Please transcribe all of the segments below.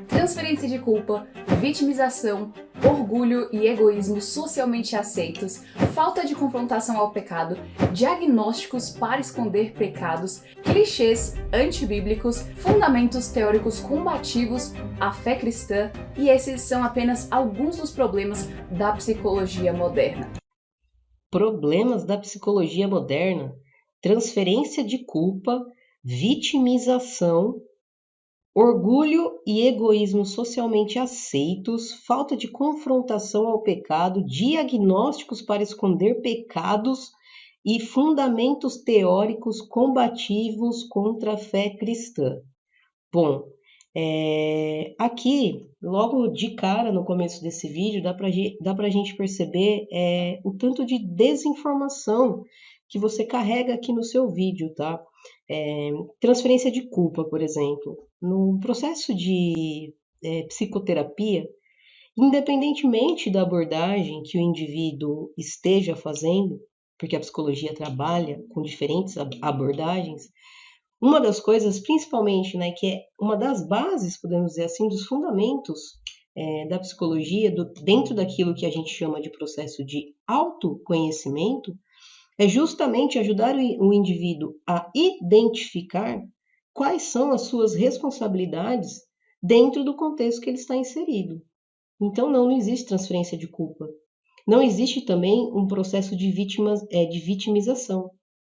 Transferência de culpa, vitimização, orgulho e egoísmo socialmente aceitos, falta de confrontação ao pecado, diagnósticos para esconder pecados, clichês antibíblicos, fundamentos teóricos combativos à fé cristã, e esses são apenas alguns dos problemas da psicologia moderna. Problemas da psicologia moderna: transferência de culpa, vitimização, orgulho e egoísmo socialmente aceitos, falta de confrontação ao pecado, diagnósticos para esconder pecados e fundamentos teóricos combativos contra a fé cristã. Bom, aqui, logo de cara no começo desse vídeo, dá pra gente perceber o tanto de desinformação que você carrega aqui no seu vídeo, tá? Transferência de culpa, por exemplo. No processo de psicoterapia, independentemente da abordagem que o indivíduo esteja fazendo, porque a psicologia trabalha com diferentes abordagens, uma das coisas, principalmente, né, que é uma das bases, podemos dizer assim, dos fundamentos da psicologia, dentro daquilo que a gente chama de processo de autoconhecimento, é justamente ajudar o indivíduo a identificar quais são as suas responsabilidades dentro do contexto que ele está inserido. Então, não existe transferência de culpa. Não existe também um processo de vitimização.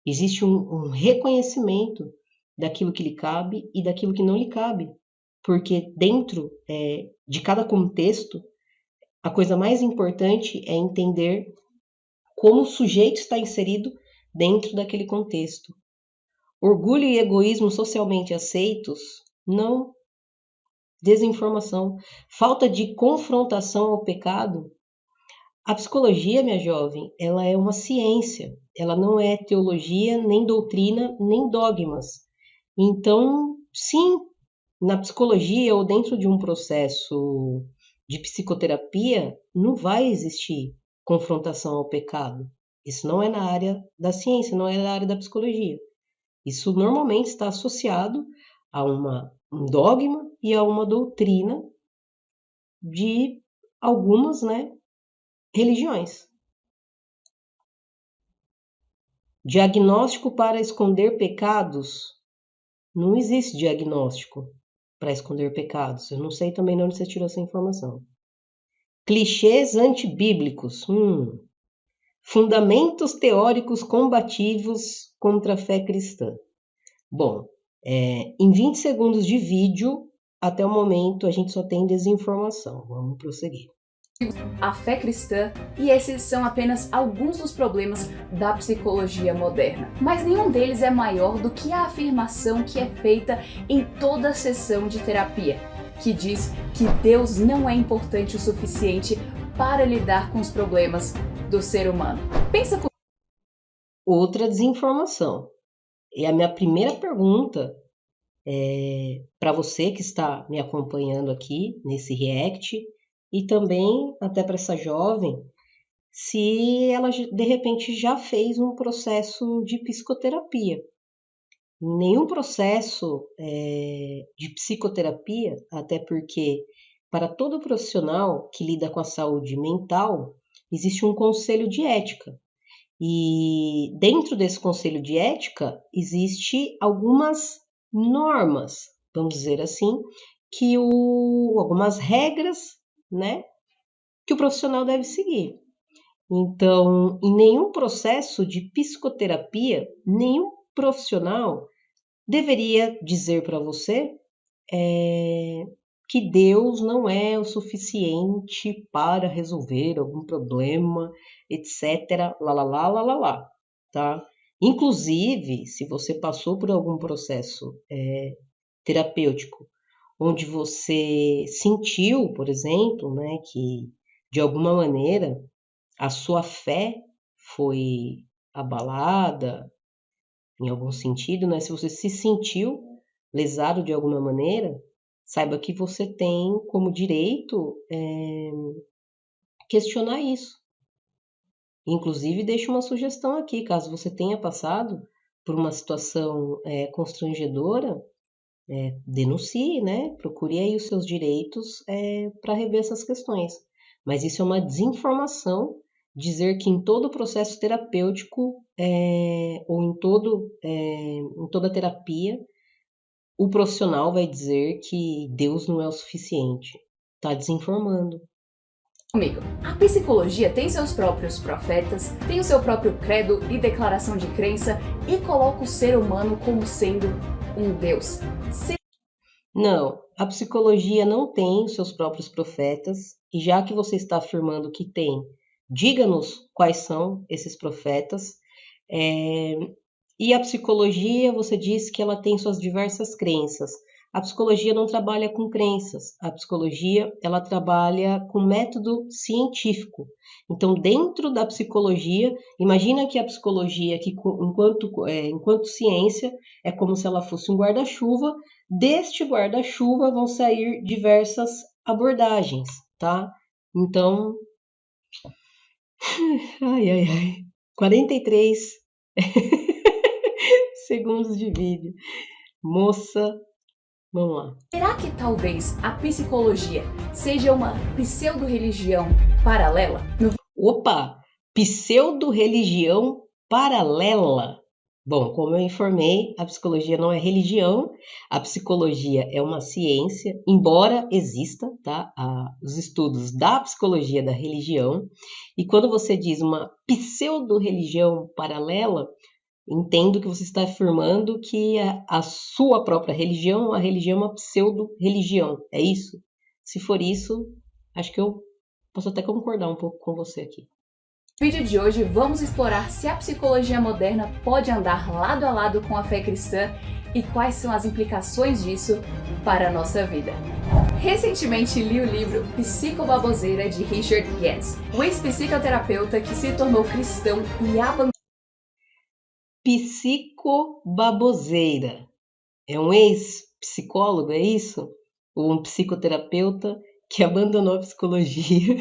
Existe um reconhecimento daquilo que lhe cabe e daquilo que não lhe cabe. Porque dentro de cada contexto, a coisa mais importante é entender como o sujeito está inserido dentro daquele contexto. Orgulho e egoísmo socialmente aceitos? Não. Desinformação. Falta de confrontação ao pecado? A psicologia, minha jovem, ela é uma ciência. Ela não é teologia, nem doutrina, nem dogmas. Então, sim, na psicologia ou dentro de um processo de psicoterapia, não vai existir confrontação ao pecado. Isso não é na área da ciência, não é na área da psicologia. Isso normalmente está associado a um dogma e a uma doutrina de algumas, né, religiões. Diagnóstico para esconder pecados? Não existe diagnóstico para esconder pecados. Eu não sei também de onde você tirou essa informação. Clichês antibíblicos. Fundamentos teóricos combativos contra a fé cristã. Bom, em 20 segundos de vídeo, até o momento, a gente só tem desinformação. Vamos prosseguir. A fé cristã, e esses são apenas alguns dos problemas da psicologia moderna. Mas nenhum deles é maior do que a afirmação que é feita em toda sessão de terapia, que diz que Deus não é importante o suficiente para lidar com os problemas do ser humano. Pensa comigo. Outra desinformação. E a minha primeira pergunta para você que está me acompanhando aqui nesse react, e também até para essa jovem, se ela de repente já fez um processo de psicoterapia. Nenhum processo de psicoterapia, até porque para todo profissional que lida com a saúde mental, existe um conselho de ética. E dentro desse conselho de ética, existe algumas normas, vamos dizer assim, que algumas regras, né, que o profissional deve seguir. Então, em nenhum processo de psicoterapia, nenhum profissional deveria dizer para você que Deus não é o suficiente para resolver algum problema, etc. Lá, lá, lá, lá, lá, lá, tá? Inclusive, se você passou por algum processo terapêutico, onde você sentiu, por exemplo, né, que de alguma maneira a sua fé foi abalada, em algum sentido, né? Se você se sentiu lesado de alguma maneira, saiba que você tem como direito questionar isso. Inclusive, deixo uma sugestão aqui, caso você tenha passado por uma situação constrangedora, denuncie, né? Procure aí os seus direitos para rever essas questões. Mas isso é uma desinformação dizer que em todo processo terapêutico ou em toda terapia, o profissional vai dizer que Deus não é o suficiente. Está desinformando. Comigo. A psicologia tem seus próprios profetas, tem o seu próprio credo e declaração de crença e coloca o ser humano como sendo um Deus. Não, a psicologia não tem os seus próprios profetas, e já que você está afirmando que tem, diga-nos quais são esses profetas. E a psicologia, você diz que ela tem suas diversas crenças. A psicologia não trabalha com crenças, a psicologia ela trabalha com método científico. Então, dentro da psicologia, imagina que a psicologia, que enquanto ciência, é como se ela fosse um guarda-chuva. Deste guarda-chuva vão sair diversas abordagens, tá? Então, ai, 43 segundos de vídeo. Moça, vamos lá. Será que talvez a psicologia seja uma pseudo-religião paralela? Opa! Pseudo-religião paralela. Bom, como eu informei, a psicologia não é religião, a psicologia é uma ciência, embora exista, tá, os estudos da psicologia da religião, e quando você diz uma pseudo-religião paralela, entendo que você está afirmando que a sua própria religião, a religião é uma pseudo-religião, é isso? Se for isso, acho que eu posso até concordar um pouco com você aqui. No vídeo de hoje vamos explorar se a psicologia moderna pode andar lado a lado com a fé cristã e quais são as implicações disso para a nossa vida. Recentemente li o livro Psicobaboseira de Richard Getz, um ex-psicoterapeuta que se tornou cristão e abandonou. Psicobaboseira. É um ex-psicólogo, é isso? Ou um psicoterapeuta que abandonou a psicologia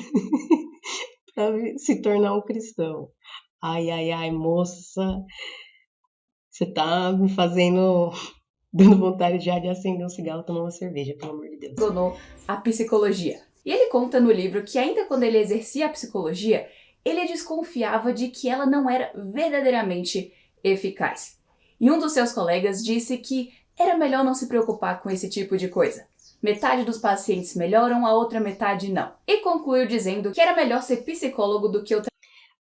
para se tornar um cristão. Ai, moça, você tá me dando vontade já de acender um cigarro e tomar uma cerveja, pelo amor de Deus. Abandonou a psicologia. E ele conta no livro que ainda quando ele exercia a psicologia, ele desconfiava de que ela não era verdadeiramente eficaz. E um dos seus colegas disse que era melhor não se preocupar com esse tipo de coisa. Metade dos pacientes melhoram, a outra metade não. E concluiu dizendo que era melhor ser psicólogo do que o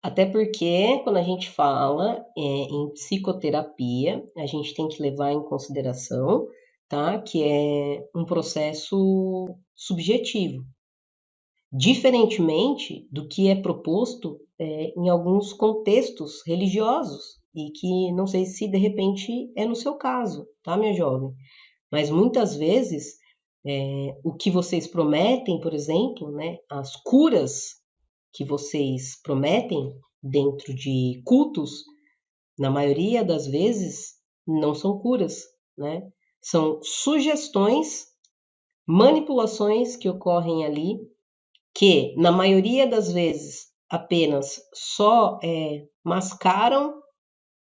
Até porque, quando a gente fala em psicoterapia, a gente tem que levar em consideração, tá, que é um processo subjetivo. Diferentemente do que é proposto em alguns contextos religiosos, e que não sei se de repente é no seu caso, tá, minha jovem? Mas muitas vezes o que vocês prometem, por exemplo, né, as curas que vocês prometem dentro de cultos, na maioria das vezes, não são curas, né? São sugestões, manipulações que ocorrem ali, que na maioria das vezes apenas só mascaram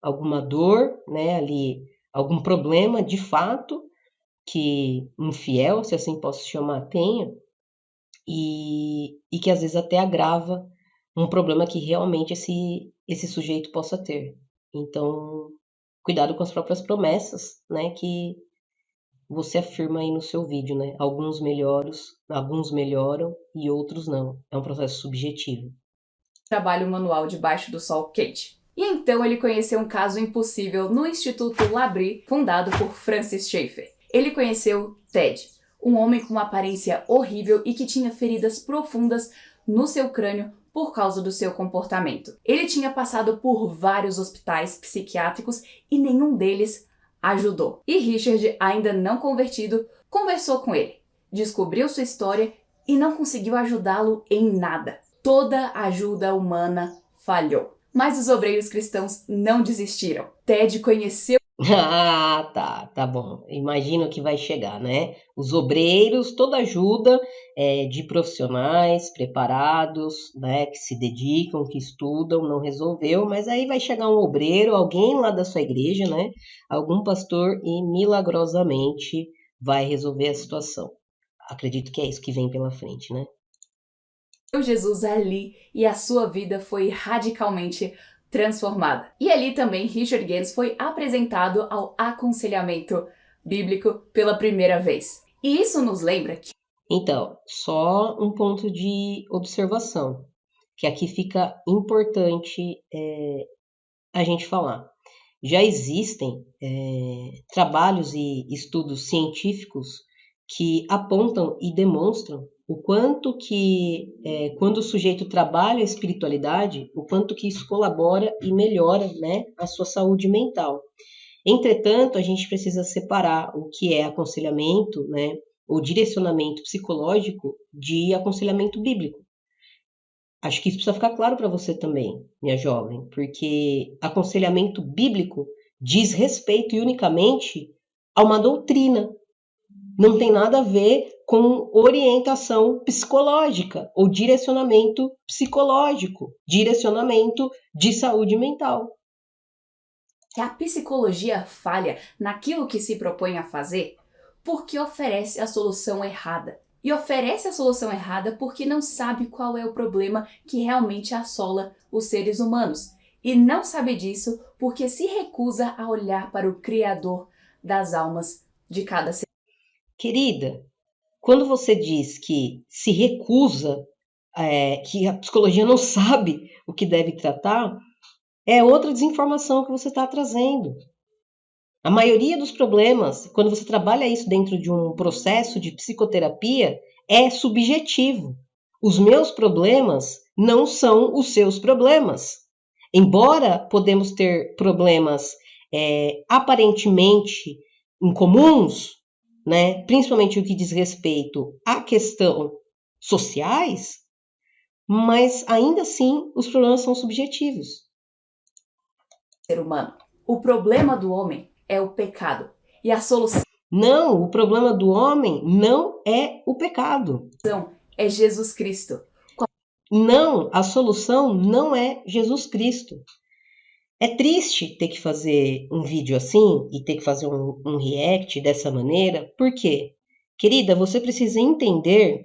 alguma dor, né, ali, algum problema de fato que um fiel, se assim posso chamar, tenha, e que às vezes até agrava um problema que realmente esse sujeito possa ter. Então, cuidado com as próprias promessas, né, que você afirma aí no seu vídeo, né? Alguns melhoram e outros não. É um processo subjetivo. Trabalho manual debaixo do sol quente. E então ele conheceu um caso impossível no Instituto Labrie, fundado por Francis Schaeffer. Ele conheceu Ted, um homem com uma aparência horrível e que tinha feridas profundas no seu crânio por causa do seu comportamento. Ele tinha passado por vários hospitais psiquiátricos e nenhum deles ajudou. E Richard, ainda não convertido, conversou com ele, descobriu sua história e não conseguiu ajudá-lo em nada. Toda ajuda humana falhou. Mas os obreiros cristãos não desistiram. Ted conheceu Ah, tá bom. Imagino que vai chegar, né? Os obreiros, toda ajuda de profissionais preparados, né? Que se dedicam, que estudam, não resolveu, mas aí vai chegar um obreiro, alguém lá da sua igreja, né? Algum pastor e milagrosamente vai resolver a situação. Acredito que é isso que vem pela frente, né? O Jesus ali e a sua vida foi radicalmente transformada. E ali também Richard Gans foi apresentado ao aconselhamento bíblico pela primeira vez. E isso nos lembra que Então, só um ponto de observação, que aqui fica importante a gente falar. Já existem trabalhos e estudos científicos que apontam e demonstram o quanto que, quando o sujeito trabalha a espiritualidade, o quanto que isso colabora e melhora, né, a sua saúde mental. Entretanto, a gente precisa separar o que é aconselhamento, né, ou direcionamento psicológico de aconselhamento bíblico. Acho que isso precisa ficar claro para você também, minha jovem, porque aconselhamento bíblico diz respeito e unicamente a uma doutrina. Não tem nada a ver com orientação psicológica ou direcionamento psicológico, direcionamento de saúde mental. a psicologia falha naquilo que se propõe a fazer porque oferece a solução errada. E oferece a solução errada porque não sabe qual é o problema que realmente assola os seres humanos. E não sabe disso porque se recusa a olhar para o Criador das almas de cada ser. Querida, quando você diz que se recusa, que a psicologia não sabe o que deve tratar, é outra desinformação que você está trazendo. A maioria dos problemas, quando você trabalha isso dentro de um processo de psicoterapia, é subjetivo. Os meus problemas não são os seus problemas. Embora podemos ter problemas aparentemente incomuns, né, principalmente o que diz respeito à questão sociais, mas ainda assim os problemas são subjetivos. Ser humano. O problema do homem é o pecado. E a solução Não, o problema do homem não é o pecado. é Jesus Cristo. Não, a solução não é Jesus Cristo. É triste ter que fazer um vídeo assim e ter que fazer um react dessa maneira. Por quê? Querida, você precisa entender,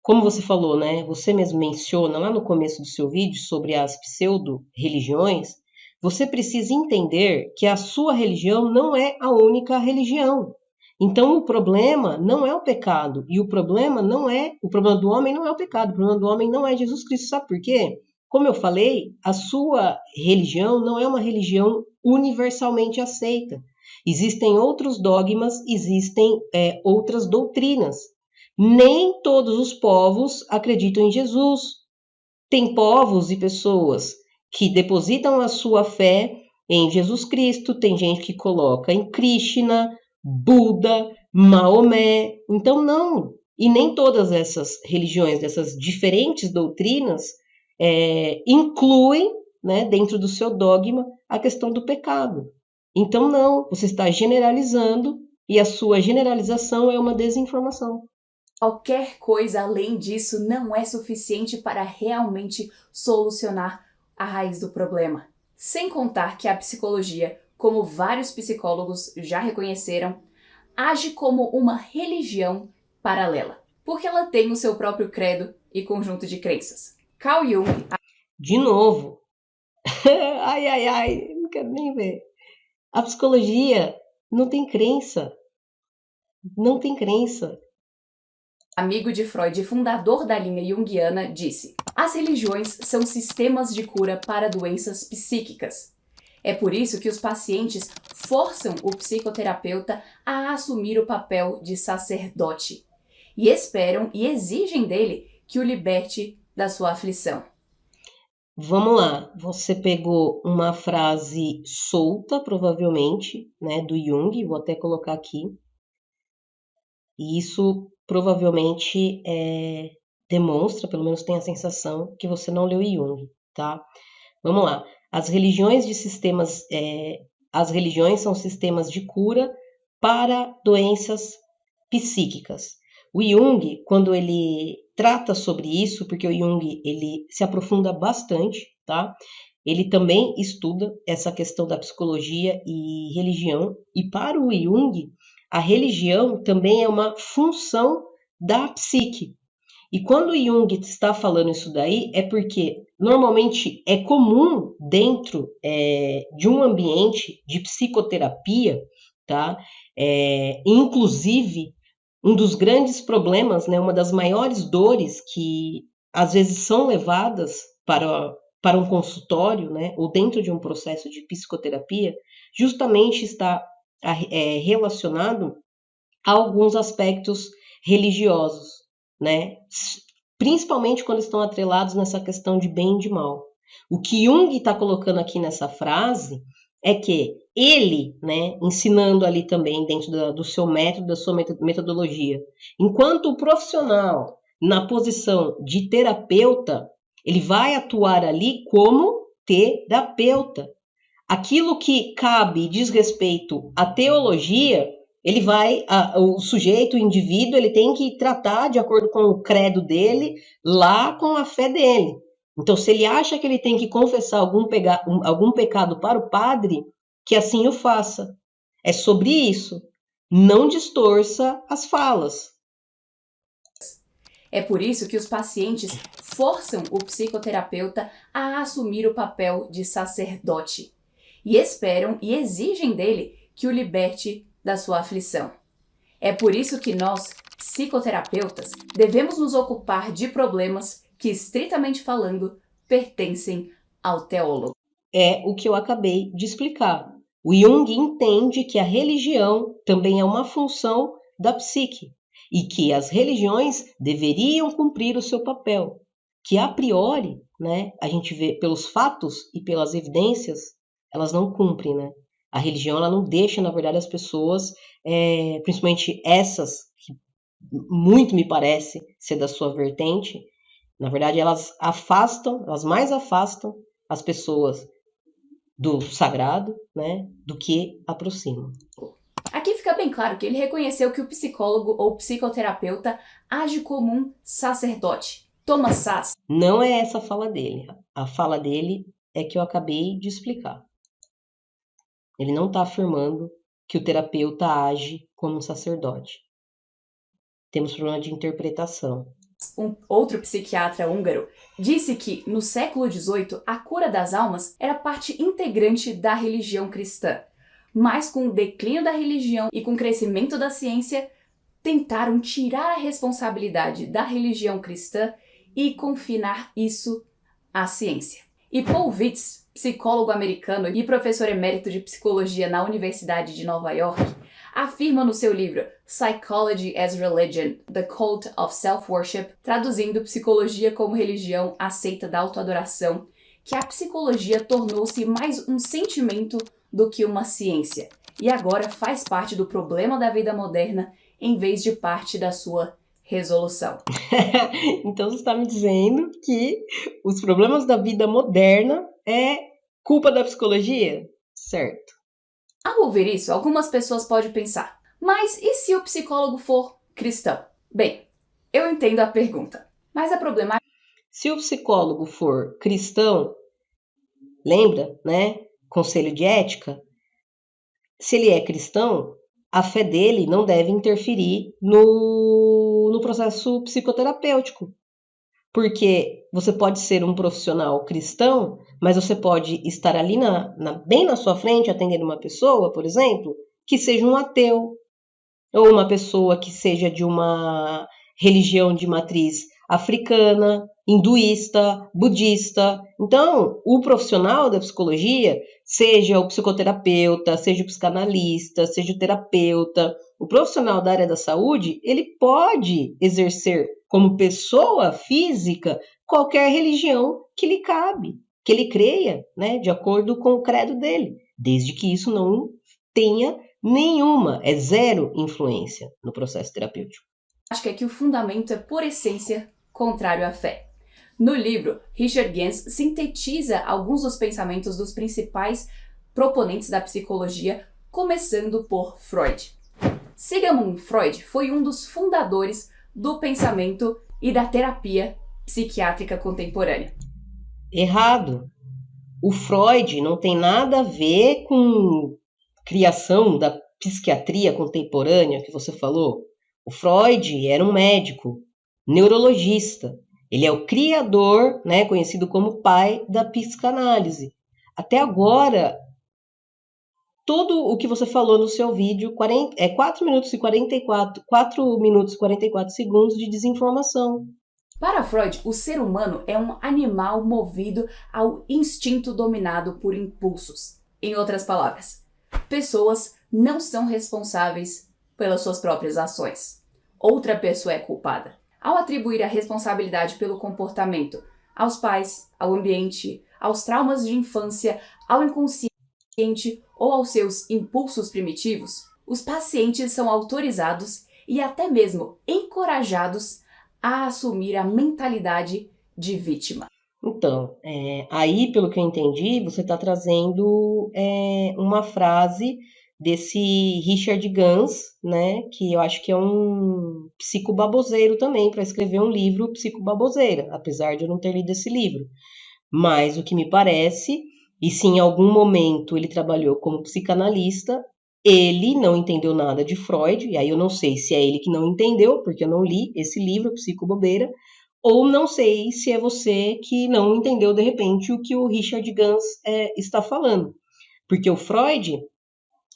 como você falou, né? Você mesmo menciona lá no começo do seu vídeo sobre as pseudo-religiões. Você precisa entender que a sua religião não é a única religião. Então, o problema não é o pecado. E o problema do homem não é o pecado. O problema do homem não é Jesus Cristo. Sabe por quê? Como eu falei, a sua religião não é uma religião universalmente aceita. Existem outros dogmas, existem outras doutrinas. Nem todos os povos acreditam em Jesus. Tem povos e pessoas que depositam a sua fé em Jesus Cristo, tem gente que coloca em Krishna, Buda, Maomé. Então, não. E nem todas essas religiões, dessas diferentes doutrinas, incluem, né, dentro do seu dogma, a questão do pecado. Então, não. Você está generalizando e a sua generalização é uma desinformação. Qualquer coisa além disso não é suficiente para realmente solucionar a raiz do problema. Sem contar que a psicologia, como vários psicólogos já reconheceram, age como uma religião paralela, porque ela tem o seu próprio credo e conjunto de crenças. Carl Jung... De novo. Ai, não quero nem ver. A psicologia não tem crença. Não tem crença. Amigo de Freud e fundador da linha junguiana, disse: as religiões são sistemas de cura para doenças psíquicas. É por isso que os pacientes forçam o psicoterapeuta a assumir o papel de sacerdote e esperam e exigem dele que o liberte da sua aflição. Vamos lá, você pegou uma frase solta, provavelmente, né, do Jung, vou até colocar aqui. E isso provavelmente demonstra, pelo menos tem a sensação, que você não leu Jung, tá? Vamos lá. As religiões são sistemas de cura para doenças psíquicas. O Jung, quando ele trata sobre isso, porque o Jung ele se aprofunda bastante, tá? Ele também estuda essa questão da psicologia e religião, e para o Jung, a religião também é uma função da psique. E quando Jung está falando isso daí, é porque normalmente é comum dentro de um ambiente de psicoterapia, tá? Inclusive, um dos grandes problemas, né, uma das maiores dores que às vezes são levadas para um consultório, né, ou dentro de um processo de psicoterapia, justamente está relacionado a alguns aspectos religiosos, né? Principalmente quando estão atrelados nessa questão de bem e de mal. O que Jung está colocando aqui nessa frase é que ele, né, ensinando ali também dentro do seu método, da sua metodologia, enquanto o profissional na posição de terapeuta, ele vai atuar ali como terapeuta. Aquilo que cabe e diz respeito à teologia, o sujeito, o indivíduo, ele tem que tratar de acordo com o credo dele, lá com a fé dele. Então, se ele acha que ele tem que confessar algum pecado para o padre, que assim o faça. É sobre isso. Não distorça as falas. É por isso que os pacientes forçam o psicoterapeuta a assumir o papel de sacerdote e esperam e exigem dele que o liberte da sua aflição. É por isso que nós, psicoterapeutas, devemos nos ocupar de problemas que, estritamente falando, pertencem ao teólogo. É o que eu acabei de explicar. O Jung entende que a religião também é uma função da psique e que as religiões deveriam cumprir o seu papel, que a priori, né, a gente vê pelos fatos e pelas evidências, elas não cumprem, né? A religião, ela não deixa, na verdade, as pessoas, principalmente essas, que muito me parece ser da sua vertente, na verdade, elas mais afastam as pessoas do sagrado, né, do que aproximam. Aqui fica bem claro que ele reconheceu que o psicólogo ou psicoterapeuta age como um sacerdote. Thomas Szasz. Não é essa a fala dele. A fala dele é que eu acabei de explicar. Ele não está afirmando que o terapeuta age como um sacerdote. Temos problema de interpretação. Um outro psiquiatra húngaro disse que, no século XVIII, a cura das almas era parte integrante da religião cristã. Mas com o declínio da religião e com o crescimento da ciência, tentaram tirar a responsabilidade da religião cristã e confinar isso à ciência. E Paul Vitz, psicólogo americano e professor emérito de psicologia na Universidade de Nova York, afirma no seu livro Psychology as Religion, The Cult of Self-Worship, traduzindo Psicologia como Religião, a Seita da Autoadoração, que a psicologia tornou-se mais um sentimento do que uma ciência, e agora faz parte do problema da vida moderna em vez de parte da sua resolução. Então você está me dizendo que os problemas da vida moderna é culpa da psicologia? Certo. Ao ouvir isso, algumas pessoas podem pensar, mas e se o psicólogo for cristão? Bem, eu entendo a pergunta, mas a problemática... Se o psicólogo for cristão, lembra, né? Conselho de ética, se ele é cristão, a fé dele não deve interferir no processo psicoterapêutico. Porque você pode ser um profissional cristão, mas você pode estar ali bem na sua frente, atendendo uma pessoa, por exemplo, que seja um ateu, ou uma pessoa que seja de uma religião de matriz africana, hinduísta, budista. Então, o profissional da psicologia, seja o psicoterapeuta, seja o psicanalista, seja o terapeuta, o profissional da área da saúde, ele pode exercer como pessoa física qualquer religião que lhe cabe, que ele creia, né, de acordo com o credo dele, desde que isso não tenha nenhuma, zero influência no processo terapêutico. Acho que aqui o fundamento é, por essência, contrário à fé. No livro, Richard Gans sintetiza alguns dos pensamentos dos principais proponentes da psicologia, começando por Freud. Sigmund Freud foi um dos fundadores do pensamento e da terapia psiquiátrica contemporânea. Errado. O Freud não tem nada a ver com criação da psiquiatria contemporânea que você falou, o Freud era um médico, neurologista. Ele é o criador, né, conhecido como pai da psicanálise. Até agora, tudo o que você falou no seu vídeo 4 minutos e 44 segundos de desinformação. Para Freud, o ser humano é um animal movido ao instinto dominado por impulsos. Em outras palavras, pessoas não são responsáveis pelas suas próprias ações. Outra pessoa é culpada. Ao atribuir a responsabilidade pelo comportamento aos pais, ao ambiente, aos traumas de infância, ao inconsciente ou aos seus impulsos primitivos, os pacientes são autorizados e até mesmo encorajados a assumir a mentalidade de vítima. Então, aí, pelo que eu entendi, você está trazendo uma frase desse Richard Gans, né, que eu acho que é um psicobaboseiro também, para escrever um livro psicobaboseira, apesar de eu não ter lido esse livro. Mas o que me parece, e se em algum momento ele trabalhou como psicanalista, ele não entendeu nada de Freud, e aí eu não sei se é ele que não entendeu, porque eu não li esse livro, Psicobobeira, ou não sei se é você que não entendeu, de repente, o que o Richard Gans está falando. Porque o Freud,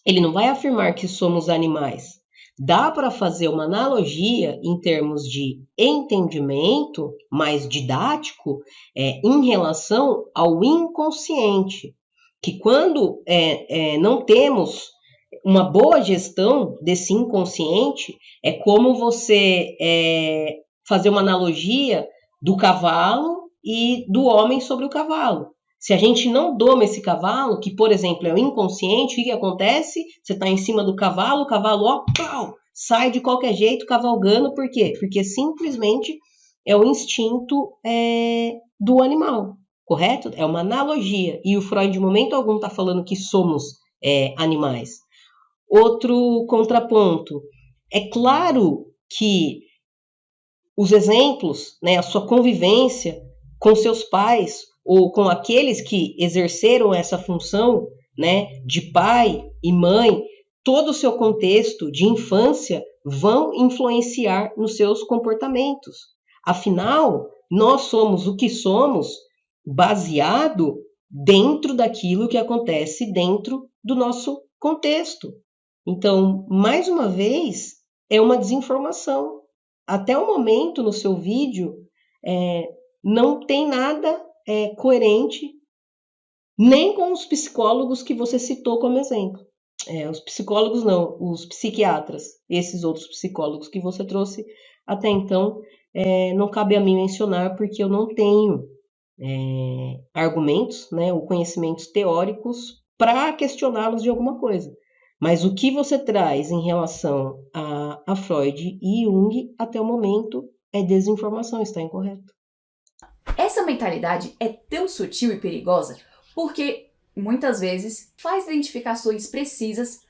ele não vai afirmar que somos animais. Dá para fazer uma analogia em termos de entendimento mais didático em relação ao inconsciente, que quando não temos uma boa gestão desse inconsciente, é como você fazer uma analogia do cavalo e do homem sobre o cavalo. Se a gente não doma esse cavalo, que, por exemplo, é o inconsciente, o que acontece? Você está em cima do cavalo, o cavalo, ó, pau, sai de qualquer jeito cavalgando. Por quê? Porque simplesmente é o instinto do animal, correto? É uma analogia. E o Freud, de momento algum, está falando que somos animais. Outro contraponto. É claro que os exemplos, né, a sua convivência com seus pais ou com aqueles que exerceram essa função, né, de pai e mãe, todo o seu contexto de infância vão influenciar nos seus comportamentos. Afinal, nós somos o que somos baseado dentro daquilo que acontece dentro do nosso contexto. Então, mais uma vez, é uma desinformação. Até o momento, no seu vídeo, não tem nada coerente, nem com os psicólogos que você citou como exemplo. Os psicólogos não, os psiquiatras, esses outros psicólogos que você trouxe até então, não cabe a mim mencionar, porque eu não tenho argumentos, né, ou conhecimentos teóricos para questioná-los de alguma coisa. Mas o que você traz em relação a Freud e Jung, até o momento, é desinformação, está incorreto. Essa mentalidade é tão sutil e perigosa porque, muitas vezes, faz identificações precisas,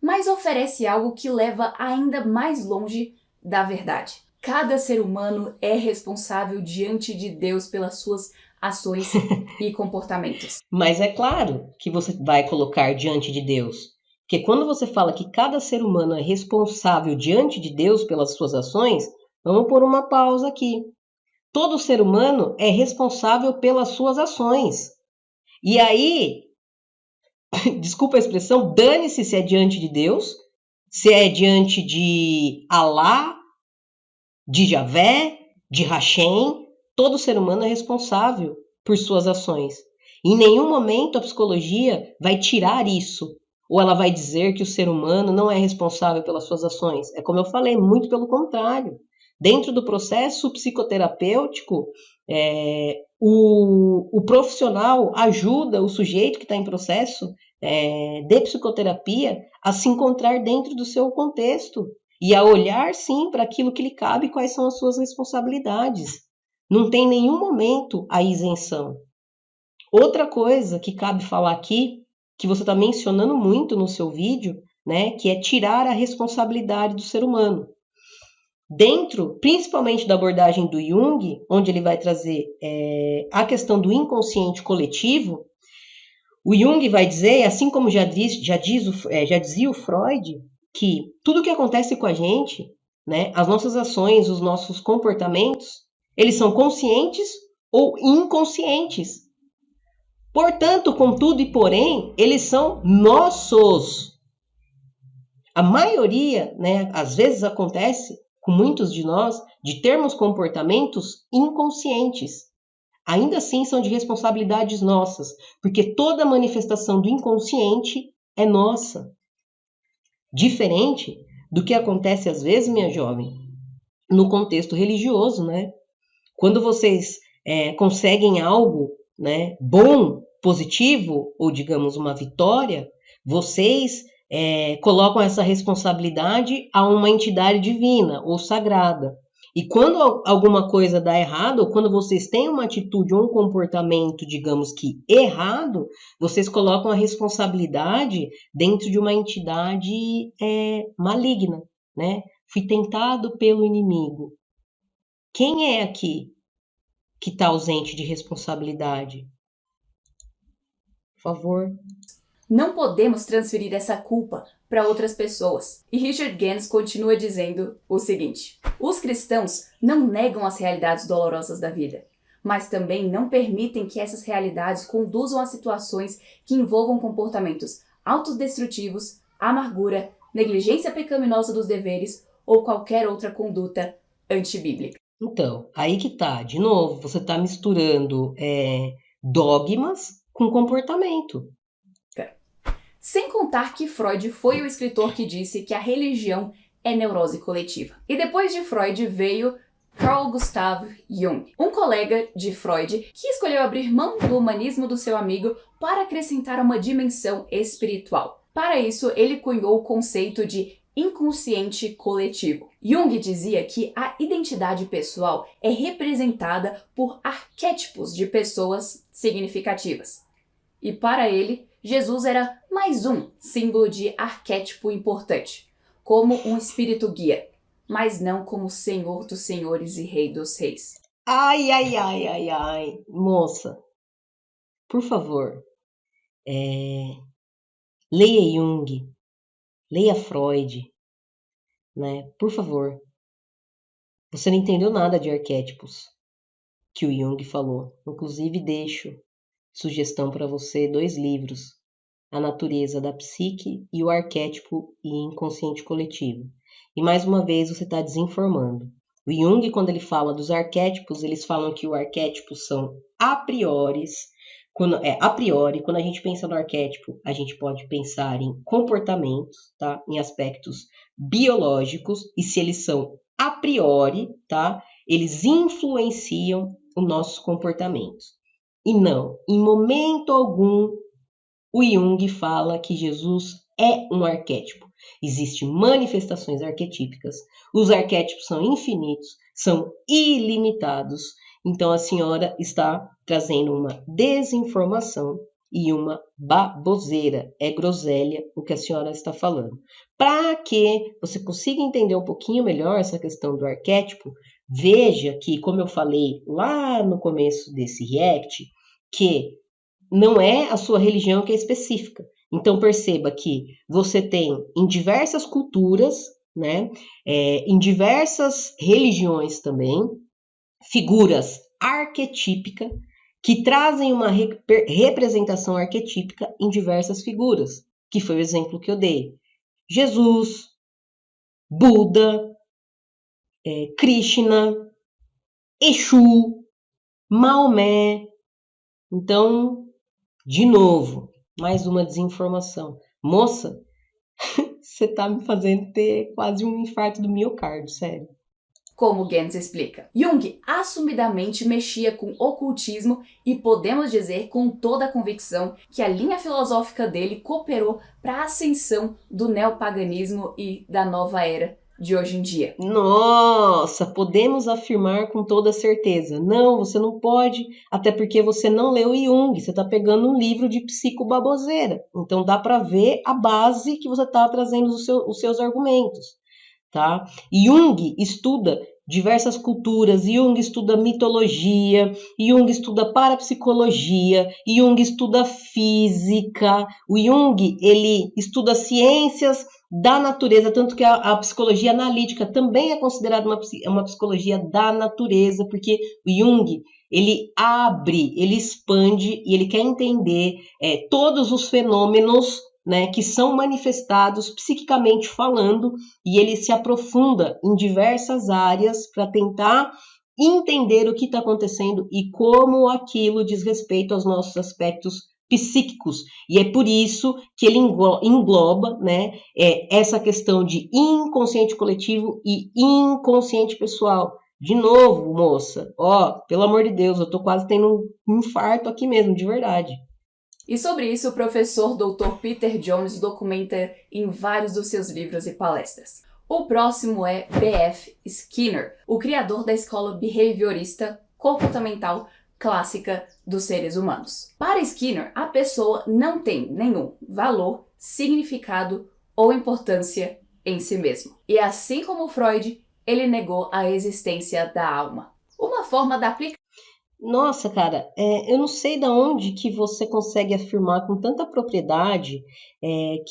mas oferece algo que leva ainda mais longe da verdade. Cada ser humano é responsável diante de Deus pelas suas ações e comportamentos. Mas é claro que você vai colocar diante de Deus. Porque quando você fala que cada ser humano é responsável diante de Deus pelas suas ações, vamos pôr uma pausa aqui. Todo ser humano é responsável pelas suas ações. E aí, desculpa a expressão, dane-se se é diante de Deus, se é diante de Alá, de Javé, de Hashem. Todo ser humano é responsável por suas ações. Em nenhum momento a psicologia vai tirar isso. Ou ela vai dizer que o ser humano não é responsável pelas suas ações. É como eu falei, muito pelo contrário. Dentro do processo psicoterapêutico, o profissional ajuda o sujeito que está em processo de psicoterapia a se encontrar dentro do seu contexto e a olhar, sim, para aquilo que lhe cabe e quais são as suas responsabilidades. Não tem nenhum momento a isenção. Outra coisa que cabe falar aqui, que você está mencionando muito no seu vídeo, né, que é tirar a responsabilidade do ser humano. Dentro, principalmente da abordagem do Jung, onde ele vai trazer a questão do inconsciente coletivo, O Jung vai dizer, assim como já dizia o Freud, que tudo que acontece com a gente, né, as nossas ações, os nossos comportamentos, eles são conscientes ou inconscientes. Portanto, contudo e porém, eles são nossos. A maioria, né, às vezes acontece com muitos de nós, de termos comportamentos inconscientes. Ainda assim, são de responsabilidades nossas, porque toda manifestação do inconsciente é nossa. Diferente do que acontece às vezes, minha jovem, no contexto religioso, né? Quando vocês conseguem algo, né, bom, positivo, ou digamos uma vitória, vocês colocam essa responsabilidade a uma entidade divina ou sagrada. E quando alguma coisa dá errado, ou quando vocês têm uma atitude ou um comportamento, digamos que errado, vocês colocam a responsabilidade dentro de uma entidade maligna, né? Fui tentado pelo inimigo. Quem é aqui que está ausente de responsabilidade? Por favor. Não podemos transferir essa culpa para outras pessoas. E Richard Gans continua dizendo o seguinte: os cristãos não negam as realidades dolorosas da vida, mas também não permitem que essas realidades conduzam a situações que envolvam comportamentos autodestrutivos, amargura, negligência pecaminosa dos deveres ou qualquer outra conduta antibíblica. Então, aí que tá, de novo, você está misturando dogmas com comportamento. Sem contar que Freud foi o escritor que disse que a religião é neurose coletiva. E depois de Freud veio Carl Gustav Jung, um colega de Freud que escolheu abrir mão do humanismo do seu amigo para acrescentar uma dimensão espiritual. Para isso, ele cunhou o conceito de inconsciente coletivo. Jung dizia que a identidade pessoal é representada por arquétipos de pessoas significativas. E para ele, Jesus era mais um símbolo de arquétipo importante, como um espírito guia, mas não como Senhor dos senhores e Rei dos reis. Ai, ai, ai, ai, ai. Moça, por favor, leia Jung, leia Freud, né? Por favor. Você não entendeu nada de arquétipos que o Jung falou. Inclusive, deixo sugestão para você 2 livros: A Natureza da Psique e O Arquétipo e Inconsciente Coletivo. E mais uma vez você está desinformando. O Jung, quando ele fala dos arquétipos, eles falam que os arquétipos são a priori. Quando a gente pensa no arquétipo, a gente pode pensar em comportamentos, tá? Em aspectos biológicos, e se eles são a priori, tá? Eles influenciam os nossos comportamentos. E não, em momento algum, o Jung fala que Jesus é um arquétipo. Existem manifestações arquetípicas. Os arquétipos são infinitos, são ilimitados. Então a senhora está trazendo uma desinformação e uma baboseira. É groselha o que a senhora está falando. Para que você consiga entender um pouquinho melhor essa questão do arquétipo, veja que, como eu falei lá no começo desse react, que não é a sua religião que é específica. Então perceba que você tem em diversas culturas, né, em diversas religiões também, figuras arquetípicas que trazem uma representação arquetípica em diversas figuras, que foi o exemplo que eu dei. Jesus, Buda, Krishna, Exu, Maomé. Então, de novo, mais uma desinformação. Moça, você tá me fazendo ter quase um infarto do miocárdio, sério. Como Gans explica, Jung assumidamente mexia com ocultismo e podemos dizer com toda a convicção que a linha filosófica dele cooperou para a ascensão do neopaganismo e da nova era de hoje em dia. Nossa, podemos afirmar com toda certeza. Não, você não pode, até porque você não leu Jung, você está pegando um livro de psicobaboseira. Então dá para ver a base que você está trazendo os seus argumentos. Tá? Jung estuda diversas culturas. Jung estuda mitologia, Jung estuda parapsicologia, Jung estuda física. O Jung, ele estuda ciências da natureza, tanto que a psicologia analítica também é considerada uma psicologia da natureza, porque o Jung, ele abre, ele expande e ele quer entender todos os fenômenos, né, que são manifestados psiquicamente falando, e ele se aprofunda em diversas áreas para tentar entender o que está acontecendo e como aquilo diz respeito aos nossos aspectos psíquicos. E é por isso que ele engloba, né, essa questão de inconsciente coletivo e inconsciente pessoal. De novo, moça, pelo amor de Deus, eu tô quase tendo um infarto aqui mesmo, de verdade. E sobre isso, o professor Dr. Peter Jones documenta em vários dos seus livros e palestras. O próximo é B.F. Skinner, o criador da escola behaviorista comportamental clássica dos seres humanos. Para Skinner, a pessoa não tem nenhum valor, significado ou importância em si mesmo. E assim como Freud, ele negou a existência da alma. Uma forma da aplicação. Nossa, cara, eu não sei de onde que você consegue afirmar com tanta propriedade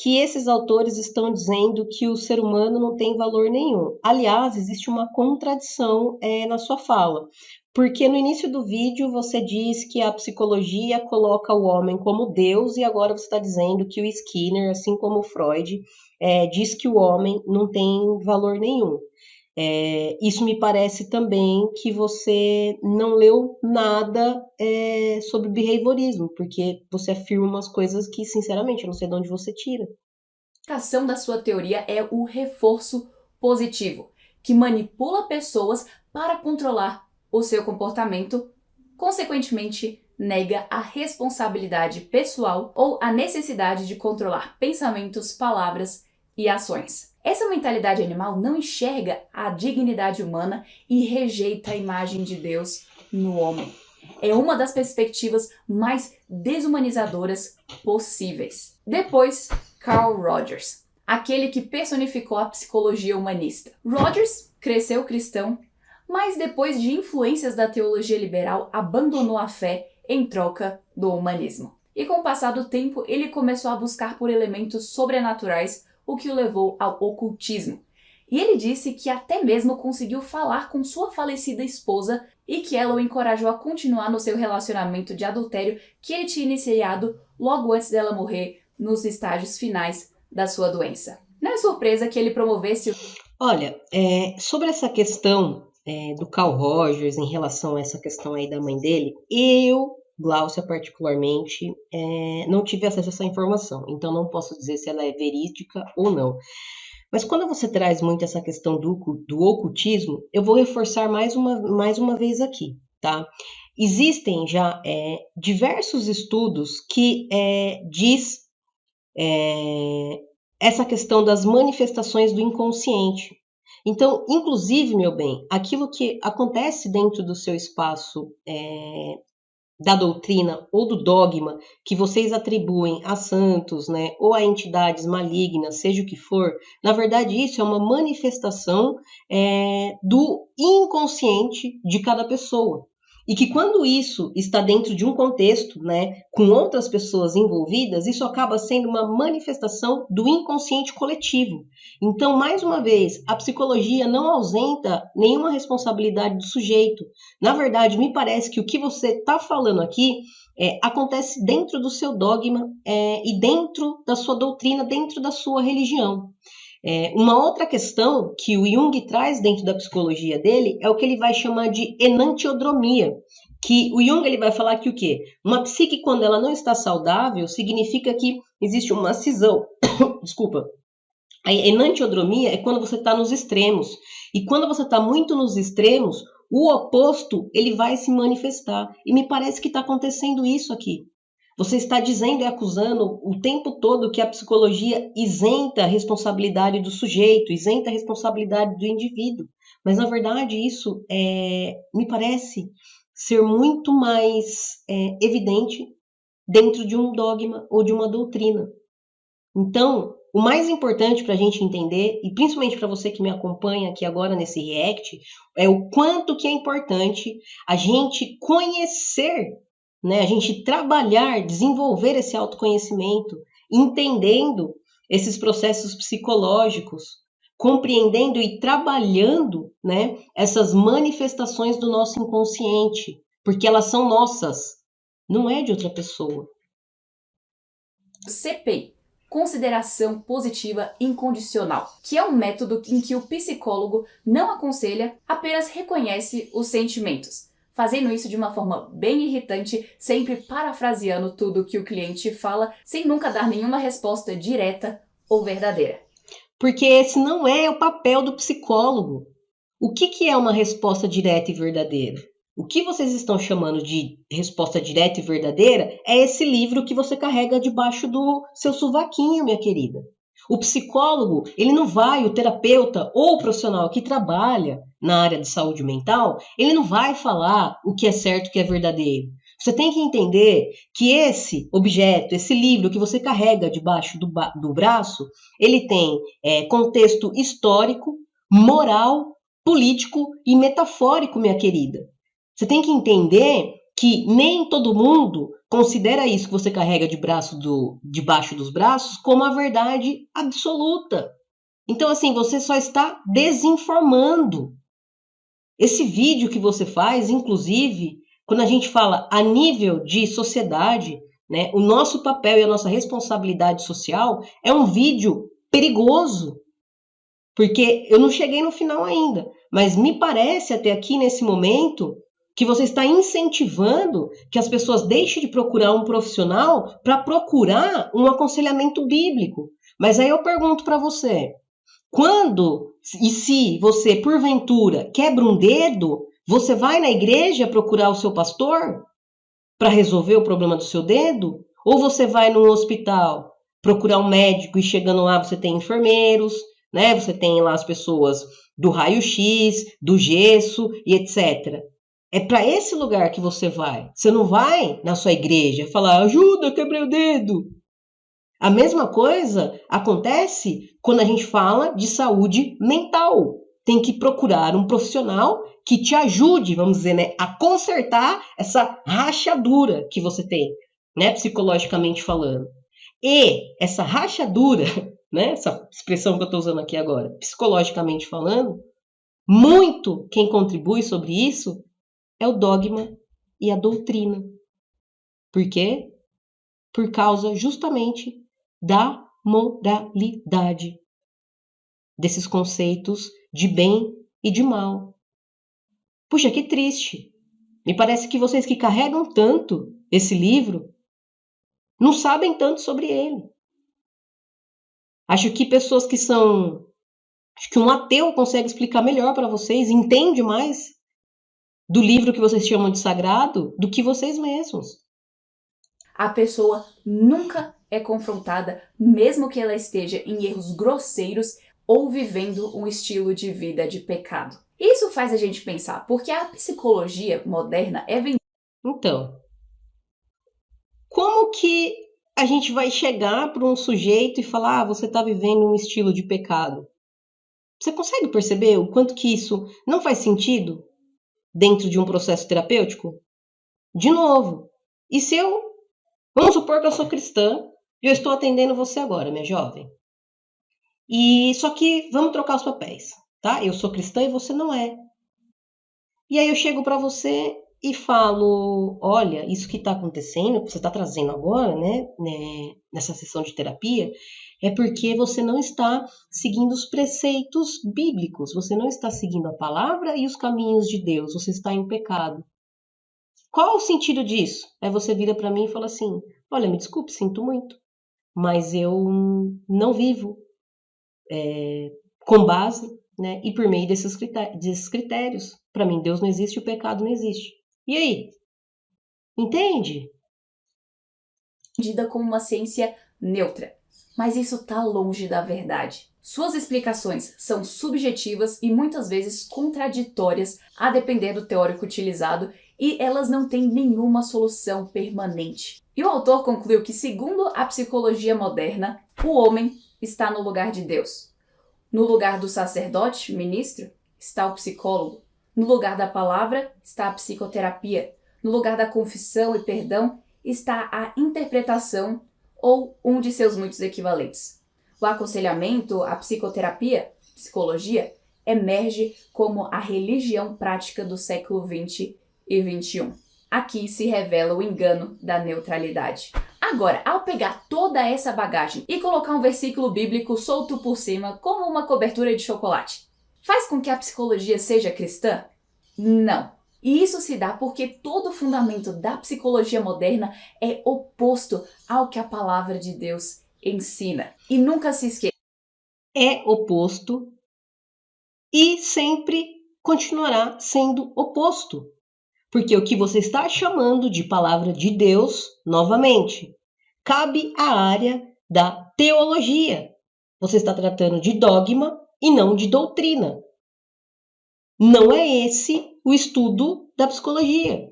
que esses autores estão dizendo que o ser humano não tem valor nenhum. Aliás, existe uma contradição na sua fala, porque no início do vídeo você diz que a psicologia coloca o homem como Deus e agora você está dizendo que o Skinner, assim como o Freud, diz que o homem não tem valor nenhum. Isso me parece também que você não leu nada sobre behaviorismo, porque você afirma umas coisas que, sinceramente, eu não sei de onde você tira. A aplicação da sua teoria é o reforço positivo, que manipula pessoas para controlar o seu comportamento, consequentemente nega a responsabilidade pessoal ou a necessidade de controlar pensamentos, palavras e ações. Essa mentalidade animal não enxerga a dignidade humana e rejeita a imagem de Deus no homem. É uma das perspectivas mais desumanizadoras possíveis. Depois, Carl Rogers, aquele que personificou a psicologia humanista. Rogers cresceu cristão, mas depois de influências da teologia liberal, abandonou a fé em troca do humanismo. E com o passar do tempo, ele começou a buscar por elementos sobrenaturais, o que o levou ao ocultismo. E ele disse que até mesmo conseguiu falar com sua falecida esposa e que ela o encorajou a continuar no seu relacionamento de adultério que ele tinha iniciado logo antes dela morrer, nos estágios finais da sua doença. Não é surpresa que ele promovesse... Olha, sobre essa questão do Carl Rogers em relação a essa questão aí da mãe dele, eu, Gláucia, particularmente, não tive acesso a essa informação, então não posso dizer se ela é verídica ou não. Mas quando você traz muito essa questão do ocultismo, eu vou reforçar mais uma vez aqui, tá? Existem já diversos estudos que diz essa questão das manifestações do inconsciente. Então, inclusive, meu bem, aquilo que acontece dentro do seu espaço da doutrina ou do dogma que vocês atribuem a santos, né, ou a entidades malignas, seja o que for, na verdade isso é uma manifestação do inconsciente de cada pessoa. E que quando isso está dentro de um contexto, né, com outras pessoas envolvidas, isso acaba sendo uma manifestação do inconsciente coletivo. Então, mais uma vez, a psicologia não ausenta nenhuma responsabilidade do sujeito. Na verdade, me parece que o que você está falando aqui acontece dentro do seu dogma e dentro da sua doutrina, dentro da sua religião. Uma outra questão que o Jung traz dentro da psicologia dele é o que ele vai chamar de enantiodromia, que o Jung ele vai falar que o quê? Uma psique, quando ela não está saudável, significa que existe uma cisão. Desculpa. A enantiodromia é quando você está nos extremos. E quando você está muito nos extremos, o oposto ele vai se manifestar. E me parece que está acontecendo isso aqui. Você está dizendo e acusando o tempo todo que a psicologia isenta a responsabilidade do sujeito, isenta a responsabilidade do indivíduo. Mas, na verdade, isso me parece ser muito mais evidente dentro de um dogma ou de uma doutrina. Então, O mais importante para a gente entender, e principalmente para você que me acompanha aqui agora nesse react, é o quanto que é importante a gente conhecer, né? A gente trabalhar, desenvolver esse autoconhecimento, entendendo esses processos psicológicos, compreendendo e trabalhando, né, essas manifestações do nosso inconsciente, porque elas são nossas, não é de outra pessoa. CPI, Consideração Positiva Incondicional, que é um método em que o psicólogo não aconselha, apenas reconhece os sentimentos, fazendo isso de uma forma bem irritante, sempre parafraseando tudo que o cliente fala, sem nunca dar nenhuma resposta direta ou verdadeira. Porque esse não é o papel do psicólogo. O que é uma resposta direta e verdadeira? O que vocês estão chamando de resposta direta e verdadeira é esse livro que você carrega debaixo do seu sovaquinho, minha querida. O psicólogo, ele não vai, o terapeuta ou o profissional que trabalha na área de saúde mental, ele não vai falar o que é certo e o que é verdadeiro. Você tem que entender que esse objeto, esse livro que você carrega debaixo do braço, ele tem contexto histórico, moral, político e metafórico, minha querida. Você tem que entender que nem todo mundo considera isso que você carrega debaixo dos braços como a verdade absoluta. Então, assim, você só está desinformando. Esse vídeo que você faz, inclusive, quando a gente fala a nível de sociedade, né, o nosso papel e a nossa responsabilidade social é um vídeo perigoso. Porque eu não cheguei no final ainda, mas me parece até aqui nesse momento que você está incentivando que as pessoas deixem de procurar um profissional para procurar um aconselhamento bíblico. Mas aí eu pergunto para você, quando e se você, porventura, quebra um dedo, você vai na igreja procurar o seu pastor para resolver o problema do seu dedo? Ou você vai num hospital procurar um médico e chegando lá você tem enfermeiros, né? Você tem lá as pessoas do raio-x, do gesso e etc. É para esse lugar que você vai. Você não vai na sua igreja falar, ajuda, quebrei o dedo. A mesma coisa acontece quando a gente fala de saúde mental. Tem que procurar um profissional que te ajude, vamos dizer, né, a consertar essa rachadura que você tem, né, psicologicamente falando. E essa rachadura, né, essa expressão que eu estou usando aqui agora, psicologicamente falando, muito quem contribui sobre isso é o dogma e a doutrina. Por quê? Por causa justamente da moralidade, desses conceitos de bem e de mal. Puxa, que triste. Me parece que vocês que carregam tanto esse livro não sabem tanto sobre ele. Acho que pessoas que são... Acho que um ateu consegue explicar melhor para vocês, entende mais do livro que vocês chamam de sagrado do que vocês mesmos. A pessoa nunca é confrontada, mesmo que ela esteja em erros grosseiros ou vivendo um estilo de vida de pecado. Isso faz a gente pensar, porque a psicologia moderna é vendida. Então, como que a gente vai chegar para um sujeito e falar, você está vivendo um estilo de pecado? Você consegue perceber o quanto que isso não faz sentido dentro de um processo terapêutico? De novo, e se eu... Vamos supor que eu sou cristã e eu estou atendendo você agora, minha jovem. E só que vamos trocar os papéis, tá? Eu sou cristã e você não é. E aí eu chego para você e falo, olha, isso que está acontecendo, que você está trazendo agora, né, nessa sessão de terapia, é porque você não está seguindo os preceitos bíblicos, você não está seguindo a palavra e os caminhos de Deus, você está em pecado. Qual o sentido disso? Aí você vira para mim e fala assim, olha, me desculpe, sinto muito, mas eu não vivo com base, né, e por meio desses critérios. Para mim, Deus não existe, o pecado não existe. E aí? Entende? Vendida como uma ciência neutra, mas isso está longe da verdade. Suas explicações são subjetivas e muitas vezes contraditórias, a depender do teórico utilizado, e elas não têm nenhuma solução permanente. E o autor concluiu que, segundo a psicologia moderna, o homem está no lugar de Deus. No lugar do sacerdote, ministro, está o psicólogo. No lugar da palavra está a psicoterapia. No lugar da confissão e perdão está a interpretação ou um de seus muitos equivalentes. O aconselhamento, a psicoterapia, psicologia, emerge como a religião prática do século XX e XXI. Aqui se revela o engano da neutralidade. Agora, ao pegar toda essa bagagem e colocar um versículo bíblico solto por cima como uma cobertura de chocolate, faz com que a psicologia seja cristã? Não. E isso se dá porque todo o fundamento da psicologia moderna é oposto ao que a palavra de Deus ensina. E nunca se esqueça. É oposto e sempre continuará sendo oposto. Porque o que você está chamando de palavra de Deus, novamente, cabe à área da teologia. Você está tratando de dogma e não de doutrina. Não é esse o estudo da psicologia.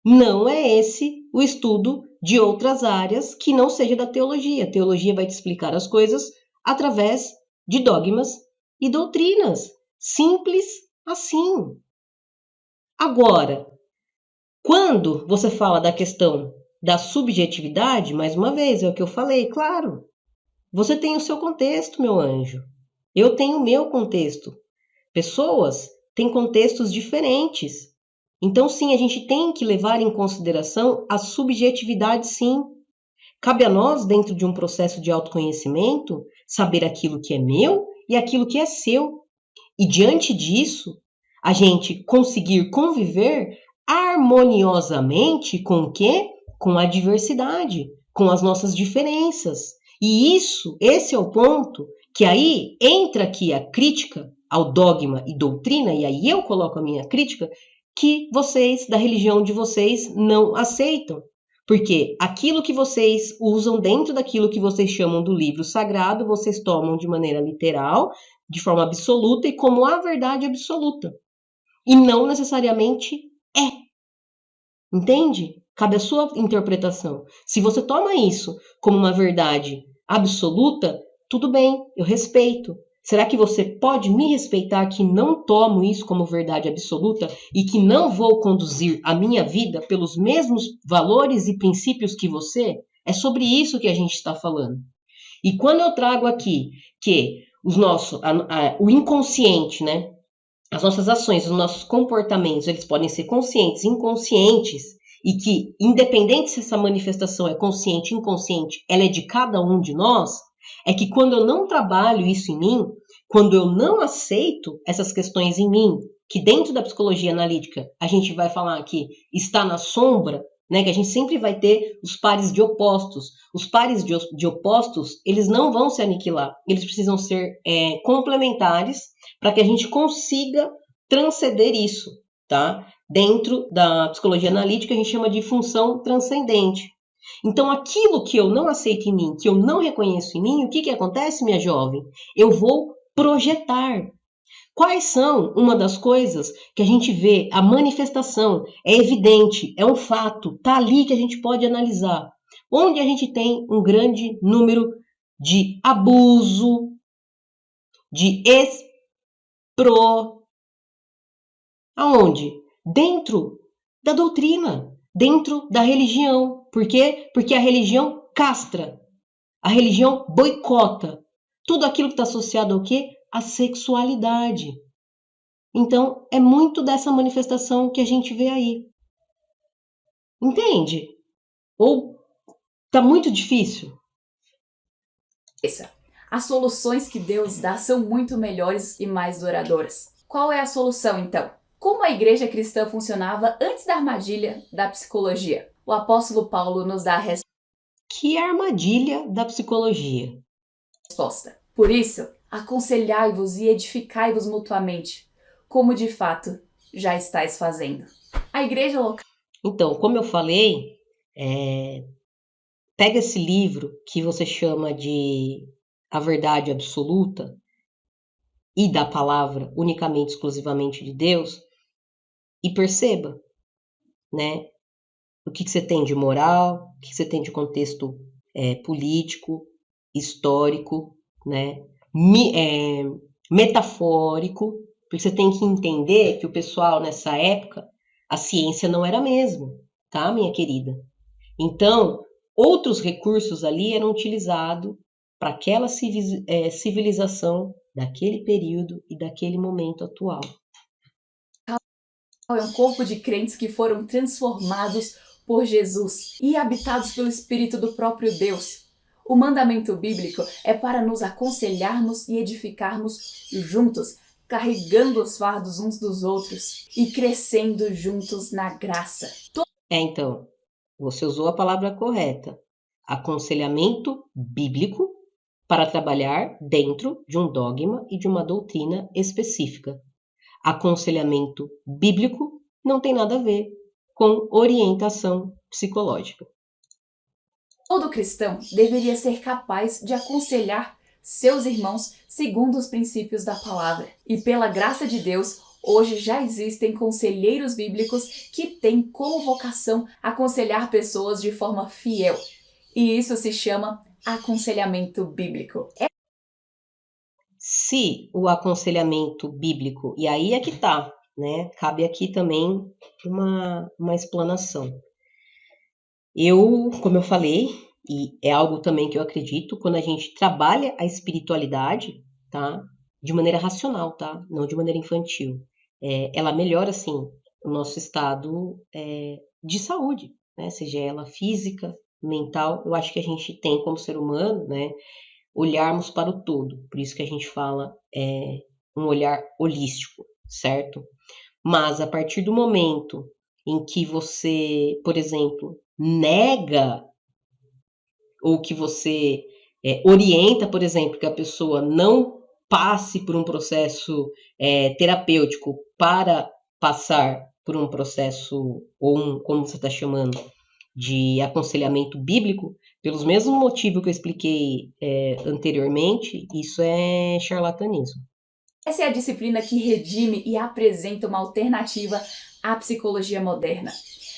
Não é esse o estudo de outras áreas que não seja da teologia. A teologia vai te explicar as coisas através de dogmas e doutrinas. Simples assim. Agora, quando você fala da questão da subjetividade, mais uma vez, é o que eu falei, claro. Você tem o seu contexto, meu anjo. Eu tenho o meu contexto. Pessoas têm contextos diferentes. Então, sim, a gente tem que levar em consideração a subjetividade, sim. Cabe a nós, dentro de um processo de autoconhecimento, saber aquilo que é meu e aquilo que é seu. E, diante disso, a gente conseguir conviver harmoniosamente com o quê? Com a diversidade, com as nossas diferenças. E esse é o ponto que aí entra aqui a crítica ao dogma e doutrina, e aí eu coloco a minha crítica, que vocês, da religião de vocês, não aceitam. Porque aquilo que vocês usam dentro daquilo que vocês chamam do livro sagrado, vocês tomam de maneira literal, de forma absoluta e como a verdade absoluta. E não necessariamente é. Entende? Cabe a sua interpretação. Se você toma isso como uma verdade absoluta, tudo bem, eu respeito. Será que você pode me respeitar que não tomo isso como verdade absoluta e que não vou conduzir a minha vida pelos mesmos valores e princípios que você? É sobre isso que a gente está falando. E quando eu trago aqui que o inconsciente, né? As nossas ações, os nossos comportamentos, eles podem ser conscientes, inconscientes, e que, independente se essa manifestação é consciente, inconsciente, ela é de cada um de nós, é que quando eu não trabalho isso em mim, quando eu não aceito essas questões em mim, que dentro da psicologia analítica a gente vai falar que está na sombra, né, que a gente sempre vai ter os pares de opostos. Os pares de opostos, eles não vão se aniquilar, eles precisam ser complementares para que a gente consiga transcender isso, tá? Dentro da psicologia analítica, a gente chama de função transcendente. Então, aquilo que eu não aceito em mim, que eu não reconheço em mim, o que acontece, minha jovem? Eu vou projetar. Quais são uma das coisas que a gente vê, a manifestação, é evidente, é um fato, tá ali que a gente pode analisar. Onde a gente tem um grande número de abuso, de aonde? Dentro da doutrina, dentro da religião. Por quê? Porque a religião castra, a religião boicota tudo aquilo que está associado ao quê? A sexualidade. Então, é muito dessa manifestação que a gente vê aí. Entende? Ou tá muito difícil? As soluções que Deus dá são muito melhores e mais duradouras. Qual é a solução, então? Como a igreja cristã funcionava antes da armadilha da psicologia? O apóstolo Paulo nos dá a resposta. Que armadilha da psicologia? Por isso, aconselhai-vos e edificai-vos mutuamente, como de fato já estáis fazendo. A igreja local. Então, como eu falei, pega esse livro que você chama de A Verdade Absoluta e da palavra unicamente, exclusivamente de Deus, e perceba, né? O que você tem de moral, o que você tem de contexto político, histórico, né, metafórico, porque você tem que entender que o pessoal nessa época, a ciência não era a mesma, tá, minha querida? Então, outros recursos ali eram utilizados para aquela civilização daquele período e daquele momento atual. É um corpo de crentes que foram transformados por Jesus e habitados pelo Espírito do próprio Deus. O mandamento bíblico é para nos aconselharmos e edificarmos juntos, carregando os fardos uns dos outros e crescendo juntos na graça. Então, você usou a palavra correta. Aconselhamento bíblico para trabalhar dentro de um dogma e de uma doutrina específica. Aconselhamento bíblico não tem nada a ver com orientação psicológica. Todo cristão deveria ser capaz de aconselhar seus irmãos segundo os princípios da palavra. E pela graça de Deus, hoje já existem conselheiros bíblicos que têm como vocação aconselhar pessoas de forma fiel. E isso se chama aconselhamento bíblico. Se o aconselhamento bíblico, e aí é que tá, né? Cabe aqui também uma explanação. Como eu falei, e é algo também que eu acredito, quando a gente trabalha a espiritualidade, tá? De maneira racional, tá? Não de maneira infantil. Ela melhora, sim, o nosso estado de saúde, né? Seja ela física, mental. Eu acho que a gente tem, como ser humano, né? Olharmos para o todo. Por isso que a gente fala um olhar holístico, certo? Mas a partir do momento em que você, por exemplo, nega ou que você orienta, por exemplo, que a pessoa não passe por um processo terapêutico para passar por um processo, como você está chamando, de aconselhamento bíblico, pelos mesmos motivos que eu expliquei anteriormente, isso é charlatanismo. Essa é a disciplina que redime e apresenta uma alternativa à psicologia moderna.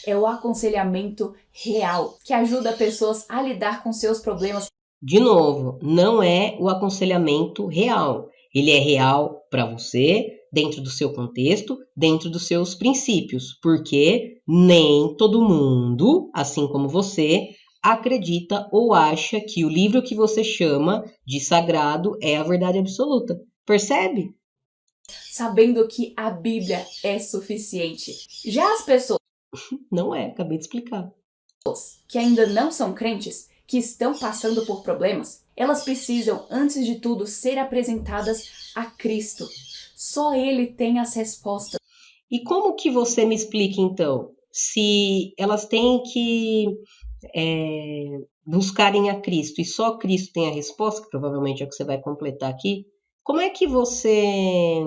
É o aconselhamento real, que ajuda pessoas a lidar com seus problemas. De novo, não é o aconselhamento real. Ele é real para você, dentro do seu contexto, dentro dos seus princípios, porque nem todo mundo, assim como você, acredita ou acha que o livro que você chama de sagrado é a verdade absoluta. Percebe? Sabendo que a Bíblia é suficiente. Já as pessoas Não é, acabei de explicar. que ainda não são crentes, que estão passando por problemas, elas precisam, antes de tudo, ser apresentadas a Cristo. Só Ele tem as respostas. E como que você me explica, então, se elas têm que buscarem a Cristo e só Cristo tem a resposta, que provavelmente é o que você vai completar aqui, como é que você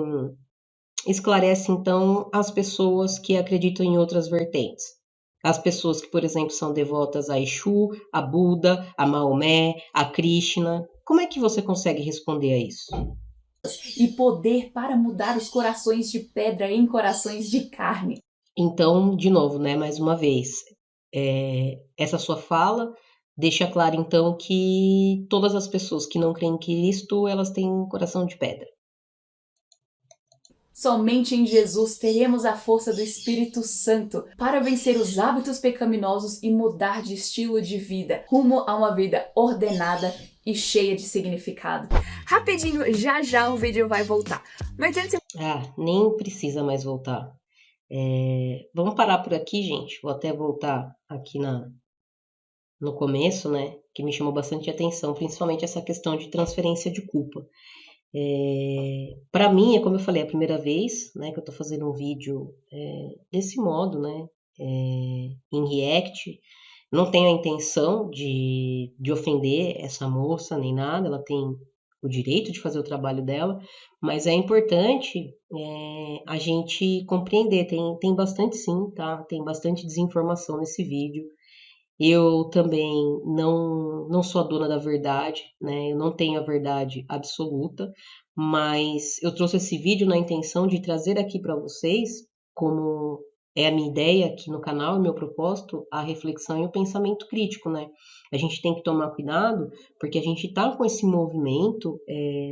esclarece, então, as pessoas que acreditam em outras vertentes? As pessoas que, por exemplo, são devotas a Exu, a Buda, a Maomé, a Krishna. Como é que você consegue responder a isso? E poder para mudar os corações de pedra em corações de carne. Então, de novo, né, mais uma vez, essa sua fala deixa claro, então, que todas as pessoas que não creem em Cristo, elas têm um coração de pedra. Somente em Jesus teremos a força do Espírito Santo para vencer os hábitos pecaminosos e mudar de estilo de vida, rumo a uma vida ordenada e cheia de significado. Rapidinho, já já o vídeo vai voltar. Mas antes... nem precisa mais voltar. Vamos parar por aqui, gente. Vou até voltar aqui no começo, né? Que me chamou bastante atenção, principalmente essa questão de transferência de culpa. Para mim, como eu falei, é a primeira vez, né, que eu tô fazendo um vídeo desse modo, né, em react. Não tenho a intenção de ofender essa moça nem nada, ela tem o direito de fazer o trabalho dela, mas é importante a gente compreender, tem bastante sim, tá? Tem bastante desinformação nesse vídeo. Eu também não sou a dona da verdade, né? Eu não tenho a verdade absoluta, mas eu trouxe esse vídeo na intenção de trazer aqui para vocês como é a minha ideia aqui no canal, o meu propósito, a reflexão e o pensamento crítico, né? A gente tem que tomar cuidado, porque a gente está com esse movimento,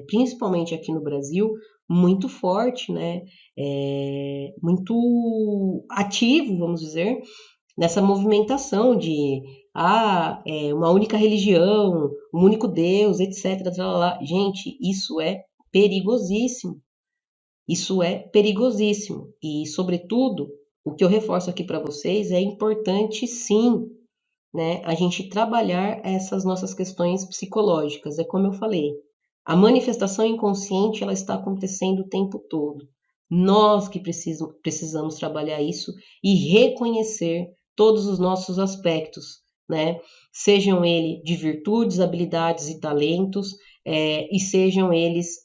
principalmente aqui no Brasil, muito forte, né? Muito ativo, vamos dizer, nessa movimentação de uma única religião, um único Deus, etc. Tralala. Gente, isso é perigosíssimo. Isso é perigosíssimo. E, sobretudo, o que eu reforço aqui para vocês é importante, sim, né, a gente trabalhar essas nossas questões psicológicas. É como eu falei, a manifestação inconsciente ela está acontecendo o tempo todo. Nós que precisamos trabalhar isso e reconhecer todos os nossos aspectos, né? Sejam eles de virtudes, habilidades e talentos, e sejam eles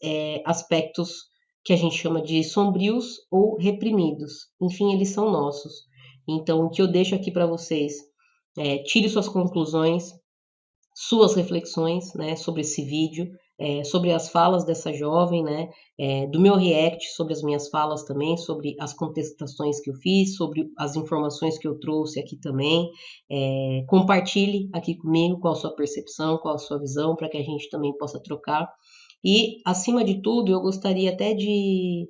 aspectos que a gente chama de sombrios ou reprimidos. Enfim, eles são nossos. Então, o que eu deixo aqui para vocês tire suas conclusões, suas reflexões, né, sobre esse vídeo, sobre as falas dessa jovem, né, do meu react sobre as minhas falas também, sobre as contestações que eu fiz, sobre as informações que eu trouxe aqui também. Compartilhe aqui comigo qual a sua percepção, qual a sua visão, para que a gente também possa trocar. E, acima de tudo, eu gostaria até de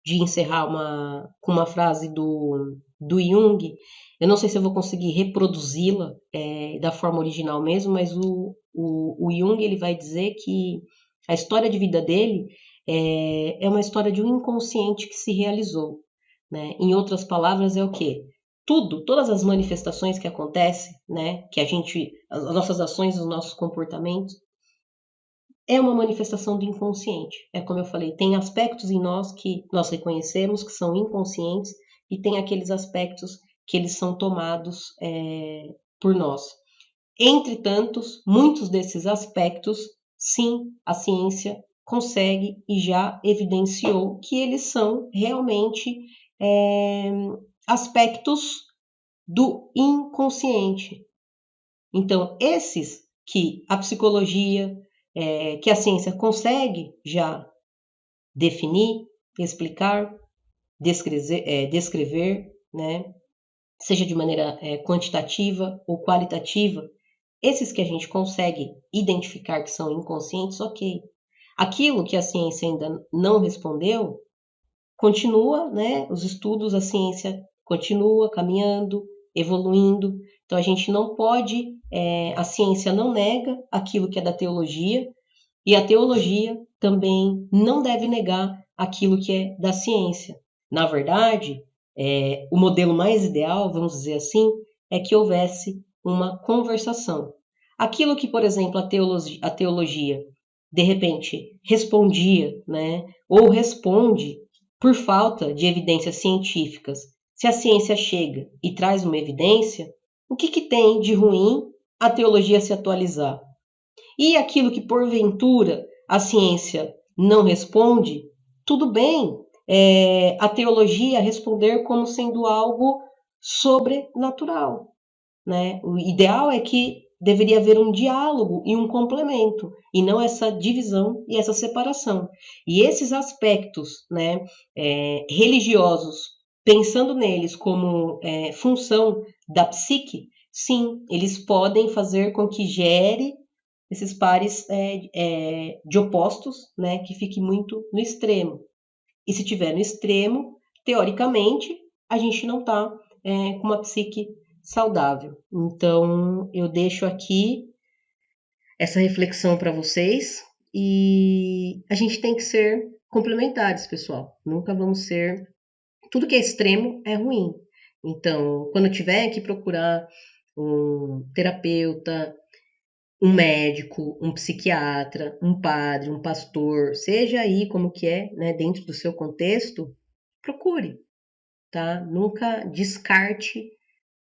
encerrar com uma frase do Jung. Eu não sei se eu vou conseguir reproduzi-la da forma original mesmo, mas o Jung ele vai dizer que a história de vida dele é uma história de um inconsciente que se realizou. Né? Em outras palavras, é o quê? Todas as manifestações que acontecem, né, que as nossas ações, os nossos comportamentos, é uma manifestação do inconsciente. É como eu falei, tem aspectos em nós que nós reconhecemos que são inconscientes e tem aqueles aspectos que eles são tomados por nós. Entretanto, muitos desses aspectos, sim, a ciência consegue e já evidenciou que eles são realmente aspectos do inconsciente. Então, esses que a psicologia, que a ciência consegue já definir, explicar, descrever, né? Seja de maneira quantitativa ou qualitativa, esses que a gente consegue identificar que são inconscientes, ok. Aquilo que a ciência ainda não respondeu, continua, né? Os estudos, a ciência continua caminhando, evoluindo. Então a gente não pode, a ciência não nega aquilo que é da teologia, e a teologia também não deve negar aquilo que é da ciência. Na verdade, o modelo mais ideal, vamos dizer assim, é que houvesse uma conversação. Aquilo que, por exemplo, a teologia de repente respondia, né, ou responde por falta de evidências científicas. Se a ciência chega e traz uma evidência, o que tem de ruim a teologia se atualizar? E aquilo que porventura a ciência não responde, tudo bem, a teologia responder como sendo algo sobrenatural, né? O ideal é que deveria haver um diálogo e um complemento, e não essa divisão e essa separação. E esses aspectos, né, religiosos, pensando neles como função da psique, sim, eles podem fazer com que gere esses pares de opostos, né, que fique muito no extremo. E se tiver no extremo, teoricamente, a gente não está com uma psique saudável. Então, eu deixo aqui essa reflexão para vocês e a gente tem que ser complementares, pessoal. Nunca vamos ser. Tudo que é extremo é ruim. Então, quando tiver que procurar um terapeuta, um médico, um psiquiatra, um padre, um pastor, seja aí como que é, né, dentro do seu contexto, procure, tá? Nunca descarte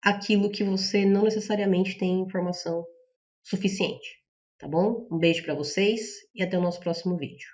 aquilo que você não necessariamente tem informação suficiente, tá bom? Um beijo para vocês e até o nosso próximo vídeo.